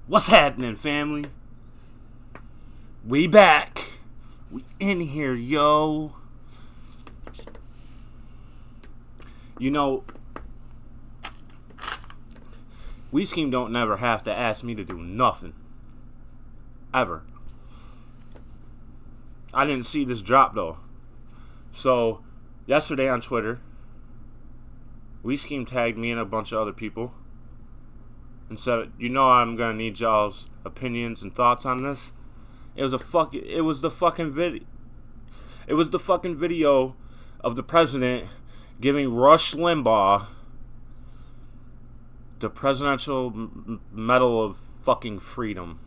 What's happening, family? We back. We in here, yo. You know, Skeem don't never have to ask me to do nothing. Ever. I didn't see this drop, though. So, yesterday on Twitter, Skeem tagged me and a bunch of other people and said, I'm gonna need y'all's opinions and thoughts on this. It was the fucking video of the president giving Rush Limbaugh the Presidential Medal of fucking Freedom.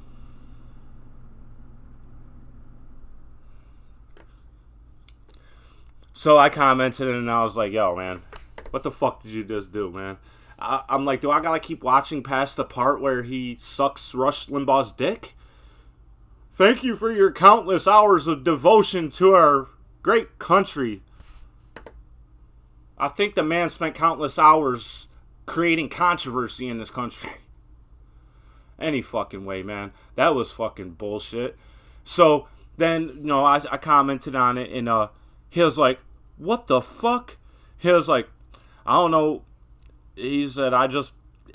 So I commented and I was like, yo, man, what the fuck did you just do, man? I'm like, do I gotta keep watching past the part where he sucks Rush Limbaugh's dick? Thank you for your countless hours of devotion to our great country. I think the man spent countless hours creating controversy in this country. Any fucking way, man. That was fucking bullshit. So then, I commented on it and he was like, what the fuck? He was like, I don't know. He said, I just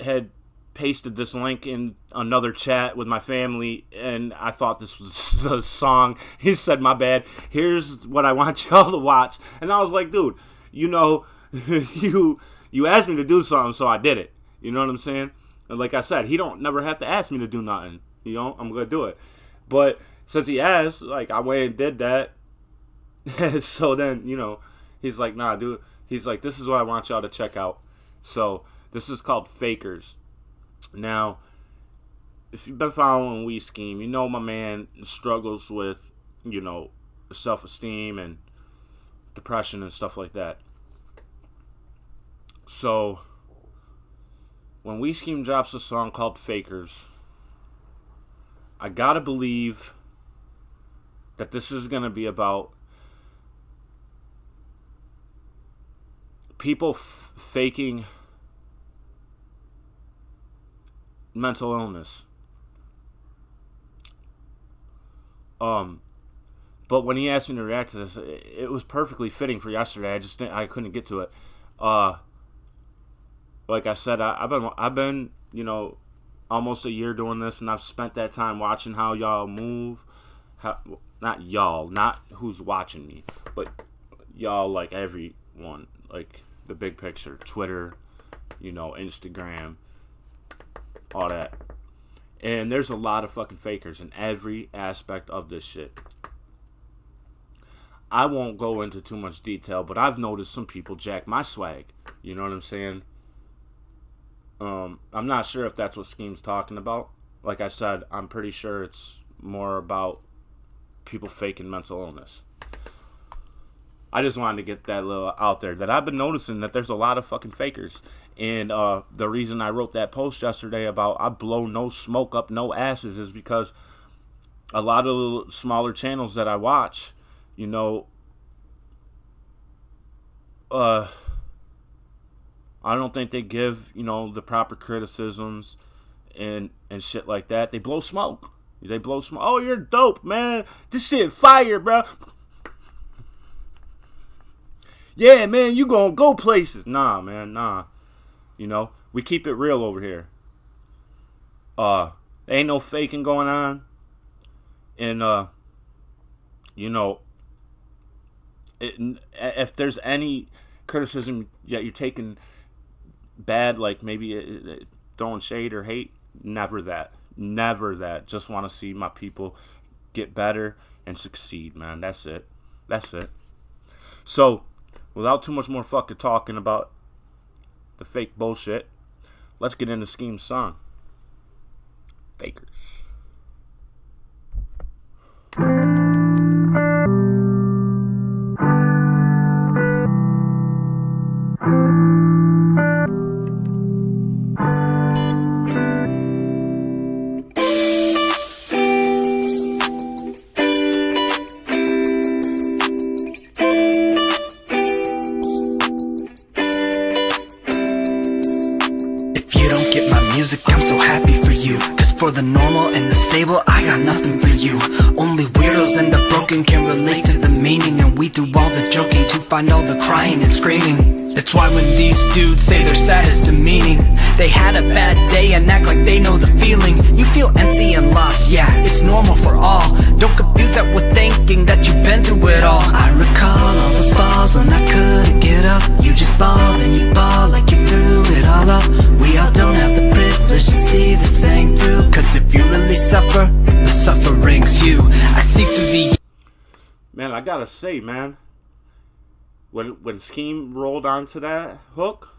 had pasted this link in another chat with my family, and I thought this was the song. He said, my bad. Here's what I want y'all to watch. And I was like, dude, you asked me to do something, so I did it. You know what I'm saying? And like I said, he don't never have to ask me to do nothing. I'm going to do it. But since he asked, like, I went and did that. So then, he's like, nah, dude. He's like, this is what I want y'all to check out. So, this is called Fakers. Now, if you've been following Skeem, my man struggles with, self-esteem and depression and stuff like that. So, when Skeem drops a song called Fakers, I gotta believe that this is gonna be about people faking mental illness. But when he asked me to react to this, it was perfectly fitting for yesterday. I couldn't get to it. Like I said, I've been almost a year doing this, and I've spent that time watching how y'all move. Not y'all, not who's watching me, but y'all, like everyone, like the big picture, Twitter, Instagram, all that. And there's a lot of fucking fakers in every aspect of this shit. I won't go into too much detail, but I've noticed some people jack my swag. You know what I'm saying? I'm not sure if that's what Skeem's talking about. Like I said, I'm pretty sure it's more about people faking mental illness. I just wanted to get that little out there, that I've been noticing that there's a lot of fucking fakers. And the reason I wrote that post yesterday about I blow no smoke up no asses is because a lot of the smaller channels that I watch, I don't think they give, the proper criticisms and shit like that. They blow smoke. Oh, you're dope, man. This shit fire, bro. Yeah, man, you gonna go places. Nah, man, nah. We keep it real over here. Ain't no faking going on. And, if there's any criticism that you're taking bad, like maybe throwing shade or hate, never that. Just want to see my people get better and succeed, man. That's it. So, without too much more fucking talking about the fake bullshit, let's get into Skeem's song, Fakers. Music, I'm so happy for you, 'cause for the normal and the stable, I got nothing for you. Only weirdos and the broken can relate to the meaning, and we do all the joking to find all the crying and screaming. That's why when these dudes say they're sad, it's demeaning. They had a bad day and act like they know the feeling. You feel empty and lost, yeah, it's normal for all. Don't confuse that with thinking that you've been through it all. I recall all the falls when I couldn't get up. You just ball and you ball like you threw it all up. We all don't have the privilege to see this thing through, cause if you really suffer, the suffering's you. I see through the... Man, I gotta say, man, when Skeem rolled onto that hook,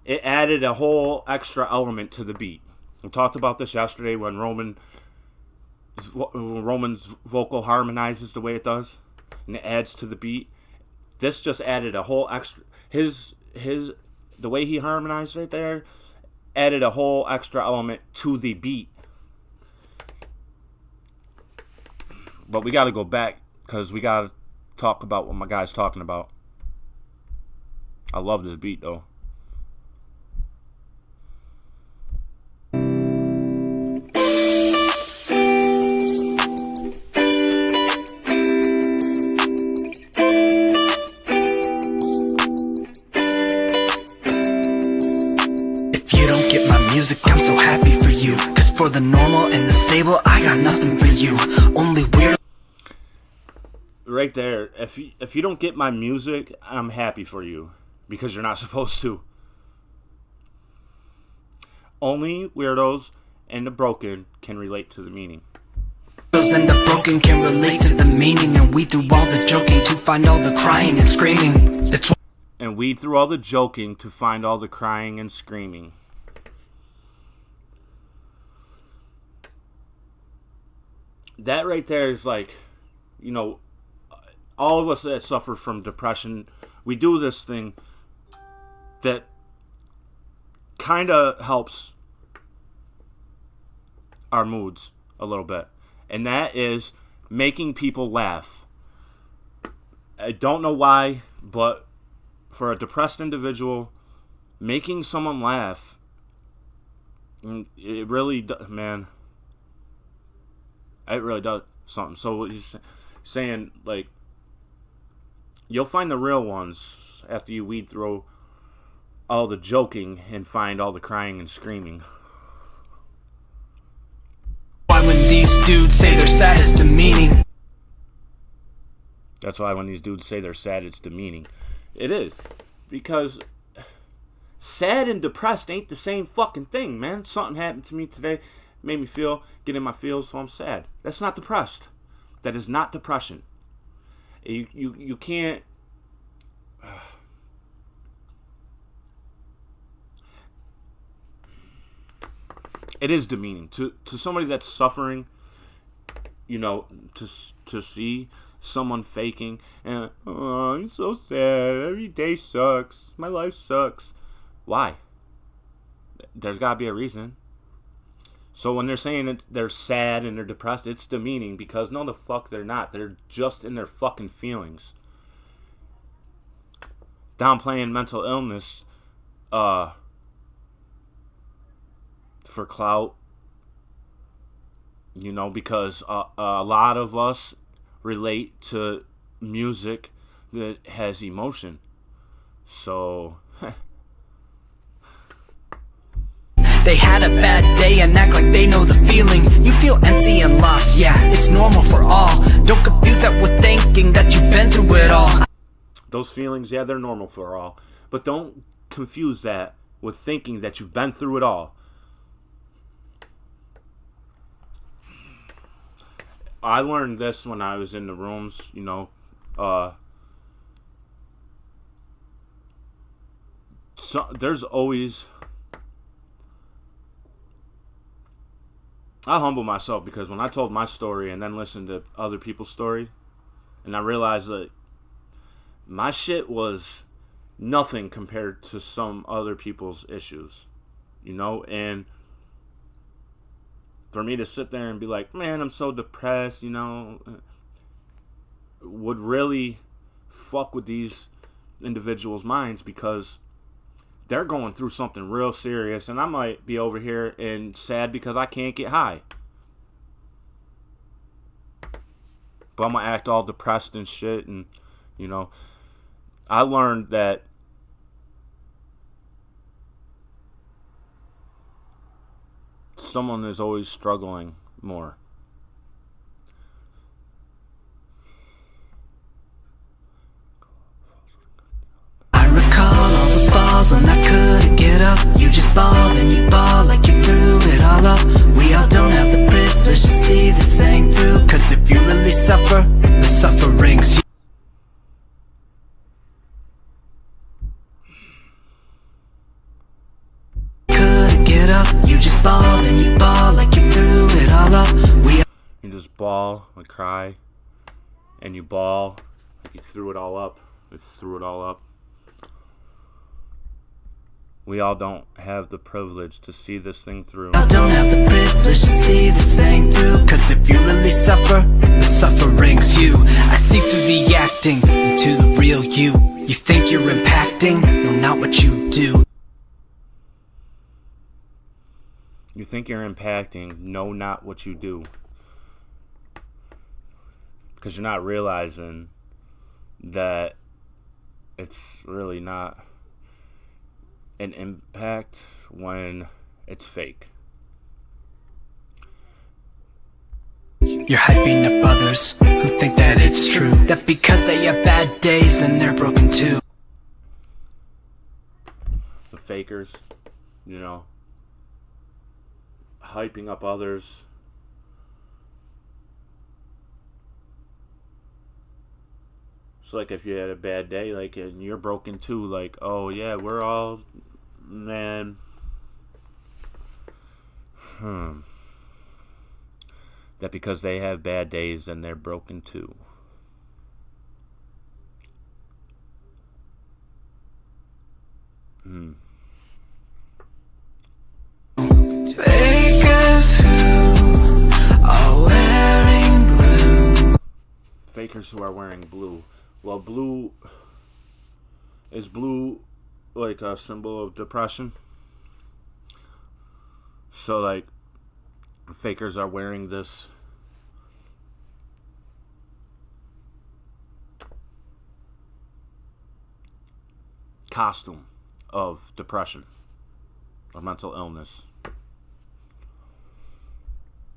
it added a whole extra element to the beat. We talked about this yesterday when Roman's vocal harmonizes the way it does, and it adds to the beat. This just added a whole extra... the way he harmonized right there added a whole extra element to the beat. But we gotta go back, because we gotta talk about what my guy's talking about. I love this beat, though. If you don't get my music, I'm so happy for you, cause for the normal and the stable, I got nothing for you. Only weird. Right there, if you don't get my music, I'm happy for you, because you're not supposed to. Only weirdos and the broken can relate to the meaning. Weirdos and the broken can relate to the meaning, and we do all the joking to find all the crying and screaming. That's and weed through all the joking to find all the crying and screaming. That right there is like, you know, all of us that suffer from depression, we do this thing that kind of helps our moods a little bit, and that is making people laugh. I don't know why, but for a depressed individual, making someone laugh, it really does, man. It really does something. So he's saying, like, you'll find the real ones after you weed through all the joking and find all the crying and screaming. why when these dudes say they're sad, it's demeaning. That's why when these dudes say they're sad, it's demeaning. It is. Because sad and depressed ain't the same fucking thing, man. Something happened to me today, made me get in my feels, so I'm sad. That's not depressed. That is not depression. You can't... It is demeaning to somebody that's suffering. You know, to see someone faking and, oh, I'm so sad, every day sucks, my life sucks. Why? There's got to be a reason. So when they're saying that they're sad and they're depressed, it's demeaning, because no, the fuck they're not. They're just in their fucking feelings. Downplaying mental illness for clout, you know, because a lot of us relate to music that has emotion. So They had a bad day and act like they know the feeling. You feel empty and lost, yeah, it's normal for all. Don't confuse that with thinking that you've been through it all. Those feelings, yeah, they're normal for all. But don't confuse that with thinking that you've been through it all. I learned this when I was in the rooms, you know. So there's always... I humble myself, because when I told my story and then listened to other people's story, and I realized that my shit was nothing compared to some other people's issues, you know, and for me to sit there and be like, man, I'm so depressed, you know, would really fuck with these individuals' minds, because they're going through something real serious, and I might be over here and sad because I can't get high. But I'm going to act all depressed and shit, and, you know, I learned that someone is always struggling more. I recall all the falls when I couldn't get up. You just ball and you ball like you threw it all up. We all don't have the privilege to see this thing through, 'cause if you really suffer, the suffering's you. Couldn't get up, you just ball and you ball like you threw it all up. You just bawl and cry, and you bawl like you threw it all up. You threw it all up. We all don't have the privilege to see this thing through. I don't have the privilege to see this thing through, 'cause if you really suffer, the suffering's you. I see through the acting into the real you. You think you're impacting, no, not what you do. You think you're impacting, no, not what you do. Because you're not realizing that it's really not an impact when it's fake. You're hyping up others who think that it's true, that because they have bad days, then they're broken too. The fakers, you know, hyping up others. So like if you had a bad day, like, and you're broken too, like, oh yeah, we're all, man, that because they have bad days, then they're broken too. Fakers who are wearing blue. Fakers who are wearing blue. Well, blue is blue like a symbol of depression. So like fakers are wearing this costume of depression or mental illness.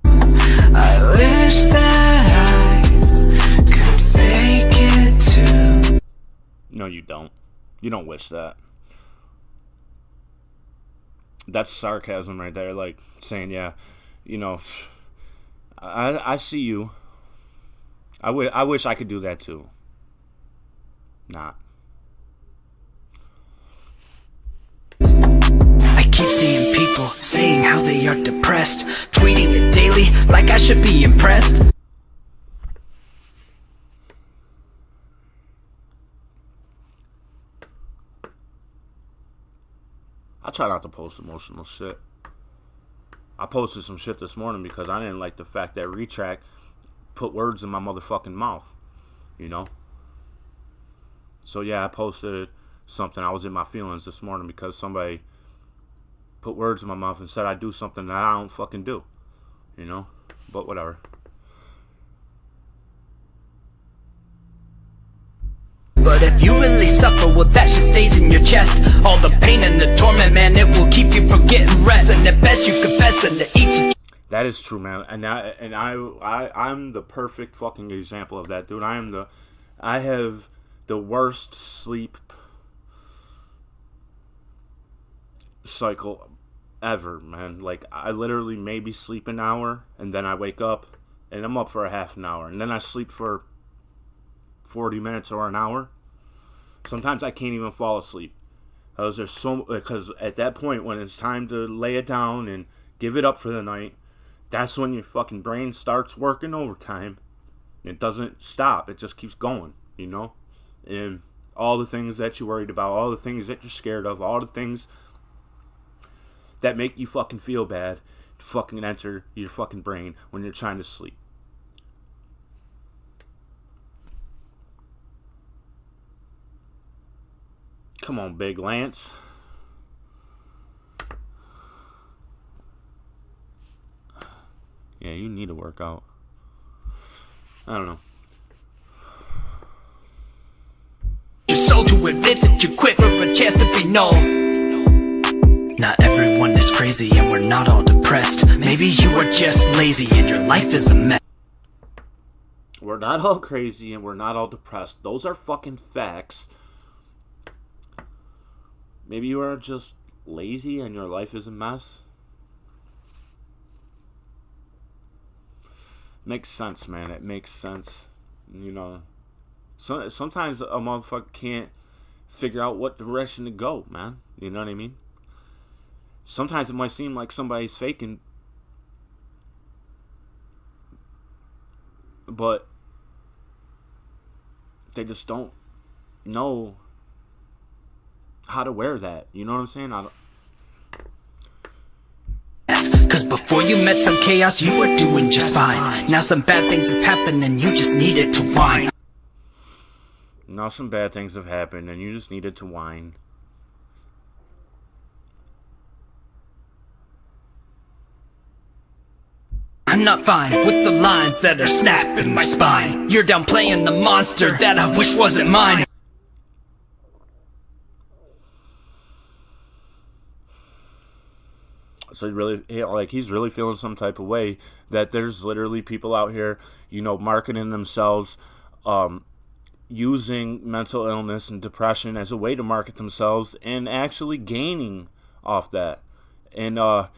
I wish that I could fake it too. No, you don't. You don't wish that. That's sarcasm right there, like saying, yeah, you know, I see you. I wish I could do that too. Not. I keep seeing people saying how they are depressed, tweeting it daily like I should be impressed. I try not to post emotional shit. I posted some shit this morning because I didn't like the fact that Retract put words in my motherfucking mouth, you know? So yeah, I posted something. I was in my feelings this morning because somebody put words in my mouth and said I do something that I don't fucking do, you know? But whatever. But if you really suffer, well that shit stays in your chest. All the pain and the torment, man, it will keep you from getting rest. And at best you confess and to each. That is true, man. I'm the perfect fucking example of that, dude. I have the worst sleep cycle ever, man. Like, I literally maybe sleep an hour and then I wake up and I'm up for a half an hour and then I sleep for 40 minutes or an hour. Sometimes I can't even fall asleep. Because at that point when it's time to lay it down and give it up for the night, that's when your fucking brain starts working overtime. It doesn't stop. It just keeps going, you know? And all the things that you're worried about, all the things that you're scared of, all the things that make you fucking feel bad fucking enter your fucking brain when you're trying to sleep. Come on, Big Lance. Yeah, you need to work out. I don't know. Your soul to admit that you quit for a chance to be known. Not everyone is crazy and we're not all depressed. Maybe you are just lazy and your life is a mess. We're not all crazy and we're not all depressed. Those are fucking facts. Maybe you are just lazy and your life is a mess. Makes sense, man. It makes sense. You know, sometimes a motherfucker can't figure out what direction to go, man. You know what I mean? Sometimes it might seem like somebody's faking, but they just don't know how to wear that. You know what I'm saying? Cause before you met some chaos, you were doing just fine. Now some bad things have happened and you just needed to whine. Now some bad things have happened and you just needed to whine. I'm not fine with the lines that are snapping my spine. You're downplaying the monster that I wish wasn't mine. So he's really feeling some type of way that there's literally people out here, you know, marketing themselves, using mental illness and depression as a way to market themselves and actually gaining off that. And I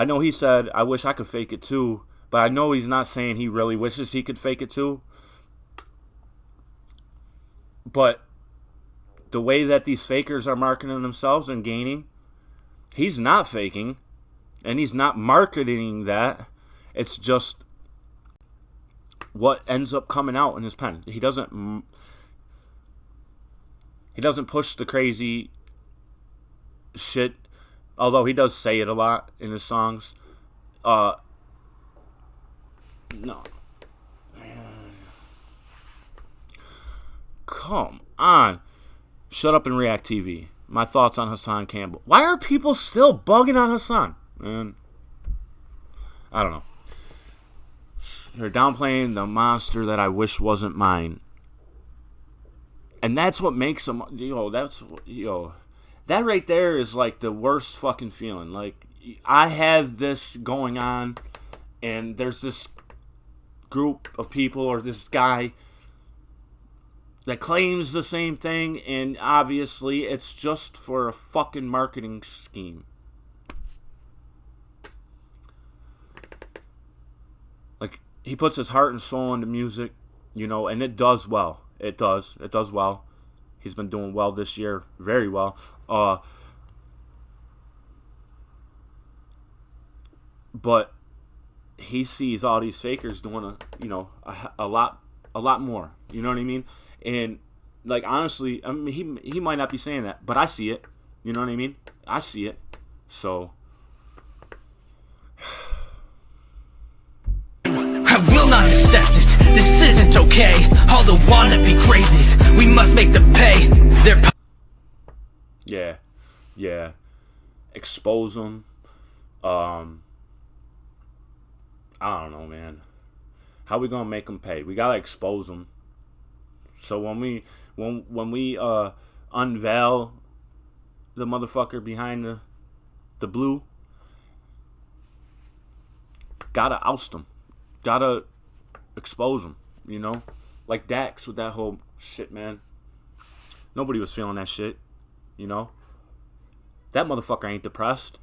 know he said, I wish I could fake it too, but I know he's not saying he really wishes he could fake it too. But the way that these fakers are marketing themselves and gaining, he's not faking, and he's not marketing that. It's just what ends up coming out in his pen. He doesn't push the crazy shit, although he does say it a lot in his songs. No. Come on. Shut Up and React TV. My thoughts on Hassan Campbell. Why are people still bugging on Hassan? Man, I don't know. They're downplaying the monster that I wish wasn't mine. And that's what makes them, that right there is like the worst fucking feeling. Like, I have this going on, and there's this group of people, or this guy that claims the same thing, and obviously it's just for a fucking marketing scheme. Like, he puts his heart and soul into music, you know, and it does well. It does well. He's been doing well this year, very well. But he sees all these fakers doing a lot more. You know what I mean? And like, honestly, I mean, he might not be saying that, but I see it. You know what I mean? I see it. So I will not accept it. This isn't okay. All the wannabe crazies, we must make them pay. Yeah. Expose them. I don't know, man. How we gonna make them pay? We gotta expose them. So when we unveil the motherfucker behind the blue, gotta oust him. Gotta expose him, you know? Like Dax with that whole shit, man. Nobody was feeling that shit, you know? That motherfucker ain't depressed.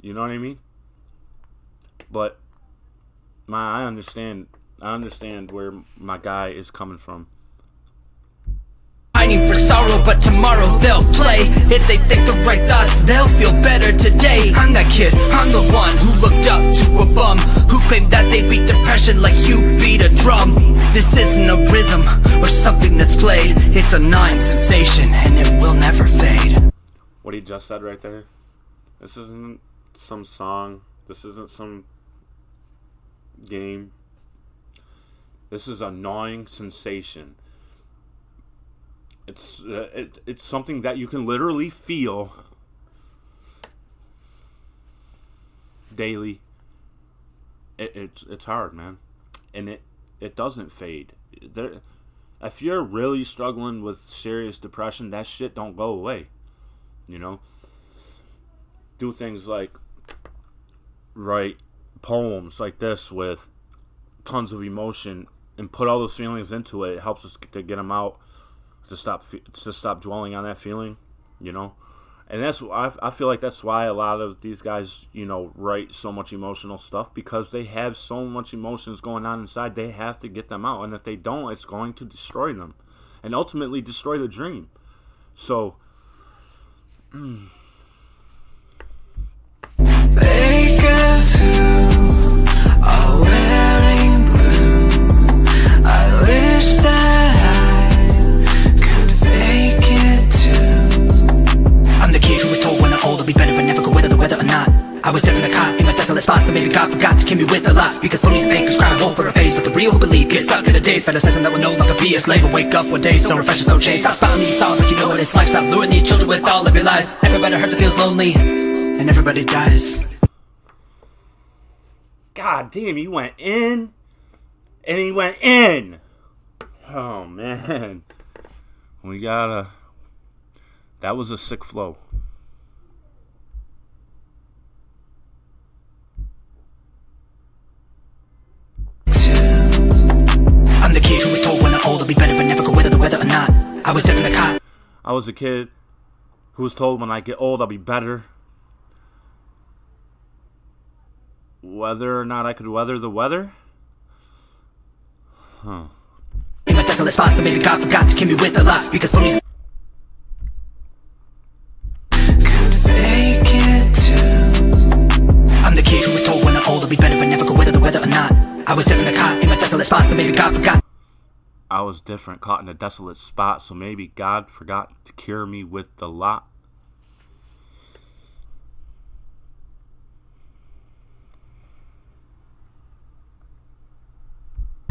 You know what I mean? But I understand where my guy is coming from. Pining for sorrow, but tomorrow they'll play. If they think the right thoughts, they'll feel better today. I'm that kid, I'm the one who looked up to a bum, who claimed that they beat depression like you beat a drum. This isn't a rhythm or something that's played. It's a gnawing sensation and it will never fade. What he just said right there, this isn't some song, this isn't some game. This is a gnawing sensation. It's something that you can literally feel daily, it's hard, man, and it doesn't fade. If you're really struggling with serious depression, that shit don't go away. You know, do things like write poems like this with tons of emotion and put all those feelings into it. It helps us to get them out, to stop dwelling on that feeling, you know. And I feel like that's why a lot of these guys, you know, write so much emotional stuff, because they have so much emotions going on inside. They have to get them out, and if they don't, it's going to destroy them and ultimately destroy the dream. So Bakers who are wearing blue, I wish that I could fake it too. I'm the kid who was told when I'm old I'll be better, but never go whether the weather or not. I was different, a cop in my desolate spot, so maybe God forgot to kill me with a lot. Because phonies and fakers cry wolf for a phase, but the real who believe get stuck in the days. Fantasizing that will no longer be a slave, and wake up one day so refreshed and so changed. Stop spouting these songs like you know what it's like. Stop luring these children with all of your lies. Everybody hurts and feels lonely, and everybody dies. God damn, you went in, and he went in. Oh man, that was a sick flow. I'm the kid who was told when I'm old I'll be better, but never go whether the weather or not. I was different, a cop. I was a kid who was told when I get old I'll be better, whether or not I could weather the weather. In my desolate spot, so maybe God forgot to kill me with a lot. Because phonies could fake it too. I'm the kid who was told when I'm old I'll be better, but never go whether the weather or not. I was different, a cop in my desolate spot, so maybe God forgot. I was different, caught in a desolate spot, so maybe God forgot to cure me with the lot.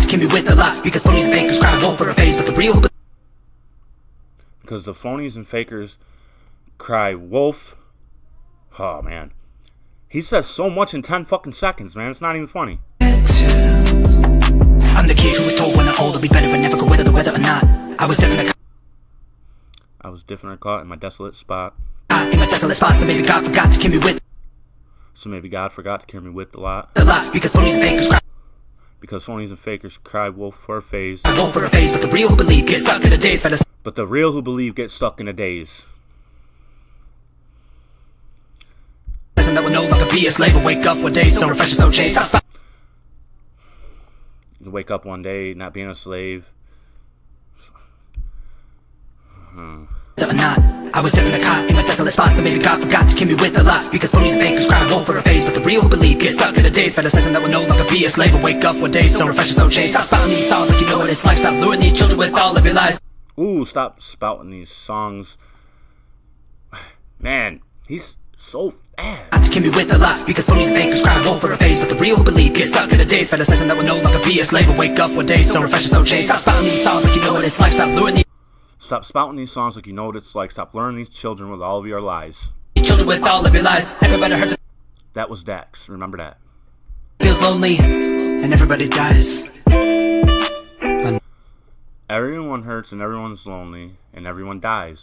Kill me with a lot, because phonies and fakers cry wolf for a phase, but the real who because the phonies and fakers cry wolf. Oh man, he says so much in 10 fucking seconds, man. It's not even funny. I'm the kid who was told when I'm old I'll be better, but never go whether the weather or not. I was different, caught in my desolate spot. In my desolate spot, so maybe God forgot to kill me with. So maybe God forgot to cure me with the lot. Because phonies and fakers cry. Because phonies and fakers cry wolf for a phase. Wolf for a phase, but the real who believe get stuck in the days. But the real who believe get stuck in the days. That will no longer be a slave, and wake up one day so refreshed and so changed. Stop. You wake up one day not being a slave. Or not, I was different, a cop in my desolate spot, so maybe God forgot to kill me with a lot. Because phonies and fakers cry wolf for a phase, but the real who believe get stuck in the days. Fantasizing that will no longer be a slave, and wake up one day so refreshed and so changed. Stop spouting these songs like you know what it's like. Stop luring these children with all of your lies. Ooh, stop spouting these songs. Man, he's so fast. Kill me with a lot, because phonies and fakers cry wolf for a phase, but the real who believe get stuck in the days. Fantasizing that will no longer be a slave, and wake up one day so refreshed and so changed. Stop spouting these songs like you know what it's like. Stop luring these. Stop spouting these songs like you know what it's like. Stop luring these children with all of your lies. Children with all of your lies. Everybody hurts. That was Dax. Remember that. Feels lonely, and everybody dies. Everyone hurts and everyone's lonely and everyone dies.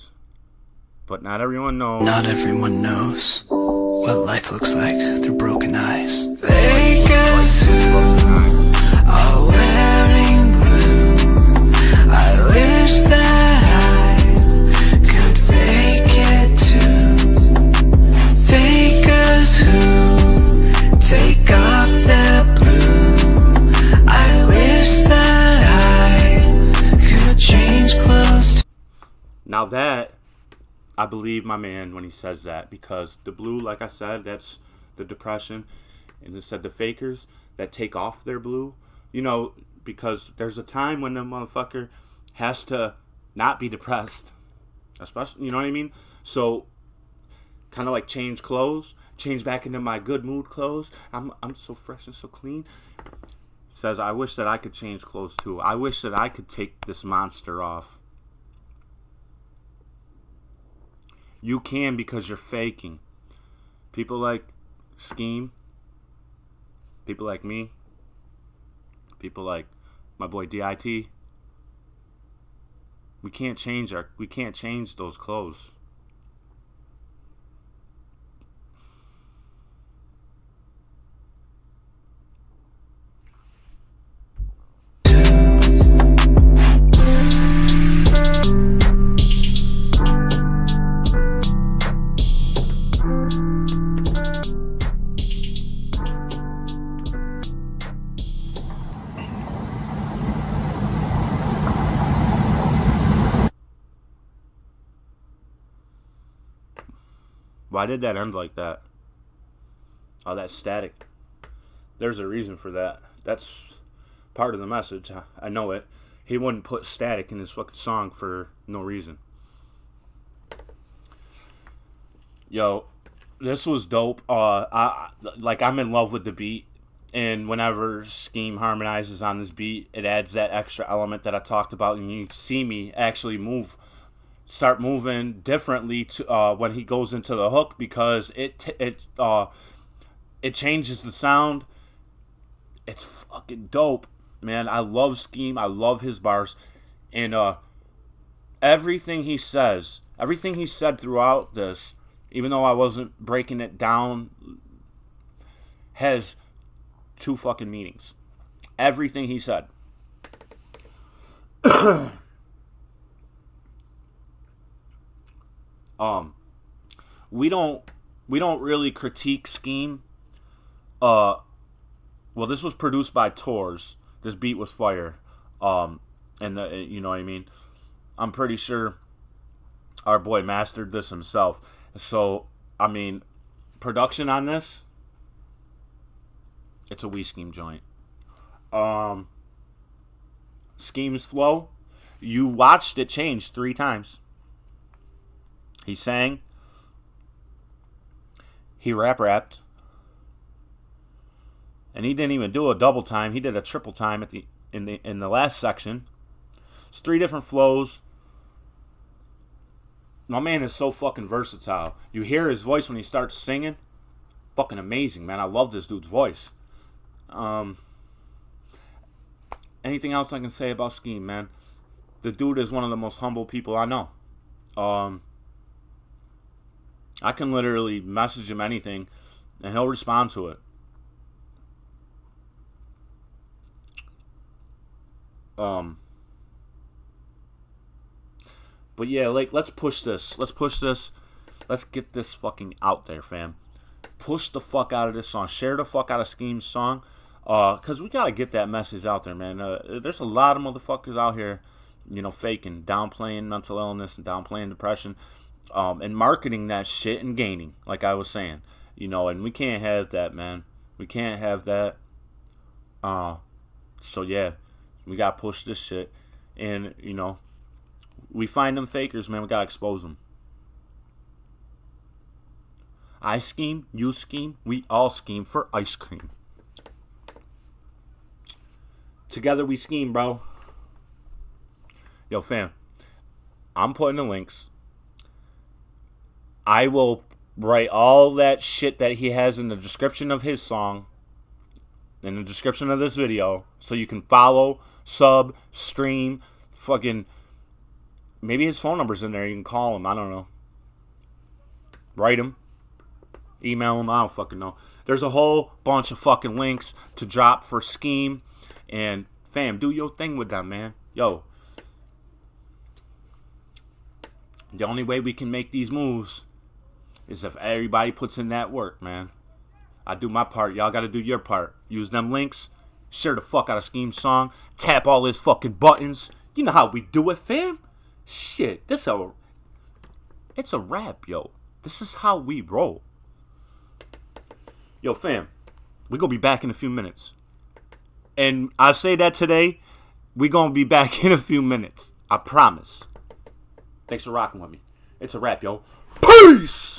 But not everyone knows. Not everyone knows what life looks like through broken eyes. Fakers who are wearing blue, I wish that I could fake it too. Fakers who take off their blue, I wish that I could change clothes. Now that, I believe my man when he says that, because the blue, like I said, that's the depression, and it said the fakers that take off their blue, you know, because there's a time when the motherfucker has to not be depressed, especially, you know what I mean? So, kind of like change clothes, change back into my good mood clothes. I'm so fresh and so clean. Says, I wish that I could change clothes too. I wish that I could take this monster off. You can, because you're faking. People like Skeem, People like me, people like my boy DIT, we can't change those clothes. Why did that end like that? Oh, that static. There's a reason for that. That's part of the message. I know it. He wouldn't put static in his fucking song for no reason. Yo, this was dope. I'm in love with the beat, and whenever Skeem harmonizes on this beat, it adds that extra element that I talked about, and you see me actually start moving differently to when he goes into the hook, because it changes the sound. It's fucking dope, man. I love Skeem. I love his bars, and everything he said throughout this, even though I wasn't breaking it down, has two fucking meanings. Everything he said. We don't really critique Skeem. Well, this was produced by TAURS. This beat was fire. You know what I mean? I'm pretty sure our boy mastered this himself. So, I mean, production on this, it's a wee Skeem joint. Skeem's flow, you watched it change 3 times. He sang, he rapped, and he didn't even do a double time. He did a triple time in the last section. It's 3 different flows. My man is so fucking versatile. You hear his voice when he starts singing. Fucking amazing, man. I love this dude's voice. Anything else I can say about Skeem, man? The dude is one of the most humble people I know. I can literally message him anything, and he'll respond to it. But yeah, like, let's push this. Let's get this fucking out there, fam. Push the fuck out of this song. Share the fuck out of Skeem's song. Because we gotta get that message out there, man. There's a lot of motherfuckers out here, faking, downplaying mental illness and downplaying depression. And marketing that shit and gaining, like I was saying, and we can't have that, man. We can't have that. So yeah, we gotta push this shit, and we find them fakers, man. We gotta expose them. I scheme, you scheme, we all scheme for ice cream. Together we scheme, bro. Yo, fam, I'm putting the links. I will write all that shit that he has in the description of his song, in the description of this video, so you can follow, sub, stream, fucking, maybe his phone number's in there, you can call him, I don't know. Write him, email him, I don't fucking know. There's a whole bunch of fucking links to drop for Skeem, and fam, do your thing with them, man. Yo, the only way we can make these moves is if everybody puts in that work, man. I do my part. Y'all gotta do your part. Use them links. Share the fuck out of Skeem's song. Tap all his fucking buttons. You know how we do it, fam. Shit, it's a rap, yo. This is how we roll. Yo, fam, we're gonna be back in a few minutes. And I say that today, we're gonna be back in a few minutes. I promise. Thanks for rocking with me. It's a wrap, yo. Peace!